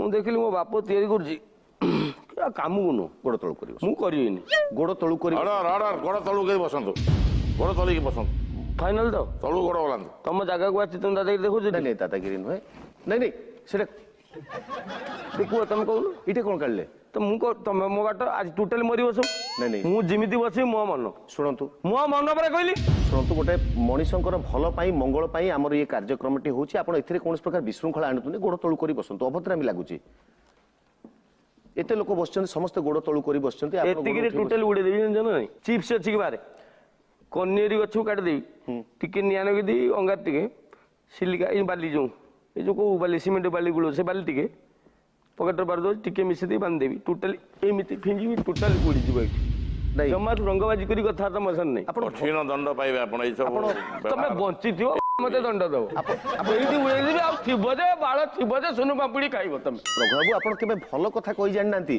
ମୁଁ ଦେଖିଲି ମୋ ବାପ ତିଆରି କରୁଛି କାମକୁ ନୁ ଗୋଡ଼ ତଳୁ କରିବ ମୁଁ କରିବିନି ଗୋଡ଼ ତଳୁ କରିବ ଗୋଡ଼ ତଳୁ କେହି ବସନ୍ତୁ ଗୋଡ଼ ତଳିକି ବସନ୍ତୁ ଫାଇନାଲ ତ ତଳୁ ଗୋଡ଼ ଓଲାନ୍ତୁ ତମ ଜାଗାକୁ ଆସିଛି ତମ ଦାଦାଗିରି ଦେଖୁଛ ନାଇଁ ନାଇଁ ଦାଦାଗିରି ନୁହେଁ ନାଇଁ ନାଇଁ ସେଟା କୁହ ତମେ କହୁନ ଏଇଟା କ'ଣ କାଢ଼ିଲେ ତ ମୁଁ ତମେ ମୋ ବାଟ ଆଜି ଟୋଟାଲି ମରି ବସ ନାଇଁ ନାଇଁ ମୁଁ ଯେମିତି ବସିବି ମୋ ମନ ଶୁଣନ୍ତୁ ମୋ ମନ ପରେ କହିଲି ଶୁଣନ୍ତୁ ଗୋଟେ ମଣିଷଙ୍କର ଭଲ ପାଇଁ ମଙ୍ଗଳ ପାଇଁ ଆମର ଇଏ କାର୍ଯ୍ୟକ୍ରମଟି ହେଉଛି ଆପଣ ଏଥିରେ କୌଣସି ପ୍ରକାର ବିଶୃଙ୍ଖଳା ଆଣୁଛନ୍ତି ଗୋଡ଼ ତଳୁ କରି ବସନ୍ତୁ ଅଭଦ୍ରାମୀ ଲାଗୁଛି ଏତେ ଲୋକ ବସିଛନ୍ତି ସମସ୍ତେ ଗୋଡ଼ ତଳୁ କରି ବସିଛନ୍ତି ଏତିକିରେ ଟୋଟାଲି ଉଡ଼େଇ ଦେବି ଜାଣିଛ ନା ନାଇଁ ଚିପ୍ସ ଅଛି କି ବାହାରେ କନିଆରୀ ଗଛକୁ କାଟିଦେବି ଟିକେ ନିଆଁ ଲଗେଇଦେବି ଅଙ୍ଗାର ଟିକେ ସିଲିକା ଏଇ ବାଲି ଯୋଉ ଏଇ ଯୋଉ କୋଉ ବାଲି ସିମେଣ୍ଟ ବାଲି ଗୁଳ ସେ ବାଲି ଟିକେ ପକେଟରେ ବାରି ଦେଉଛି ଟିକେ ମିଶେଇ ଦେଇ ବାନ୍ଧିଦେବି ଟୋଟାଲି ଏମିତି ଫିଙ୍ଗିବି ଟୋଟାଲି ଉଡ଼ିଯିବ ଏଠି ଜମାରୁ ରଙ୍ଗବାଜି କରି କଥାବାର୍ତ୍ତା ମୋ ସାଙ୍ଗେ ନାହିଁ କଠିନ ଦଣ୍ଡ ପାଇବେ ଆପଣ ଏଇସବୁ ତମେ ବଞ୍ଚିଥିବ ମତେ ଦଣ୍ଡ ଦବ ଏଇଠି ଉଡ଼େଇଦେବି ଆଉ ଥିବ ଯେ ବାଳ ଥିବ ଯେ ସୁନୁ ପାମ୍ପୁଡ଼ି ଖାଇବ ତମେ ରଘୁବାବୁ ଆପଣ କେବେ ଭଲ କଥା କହି ଜାଣିନାହାନ୍ତି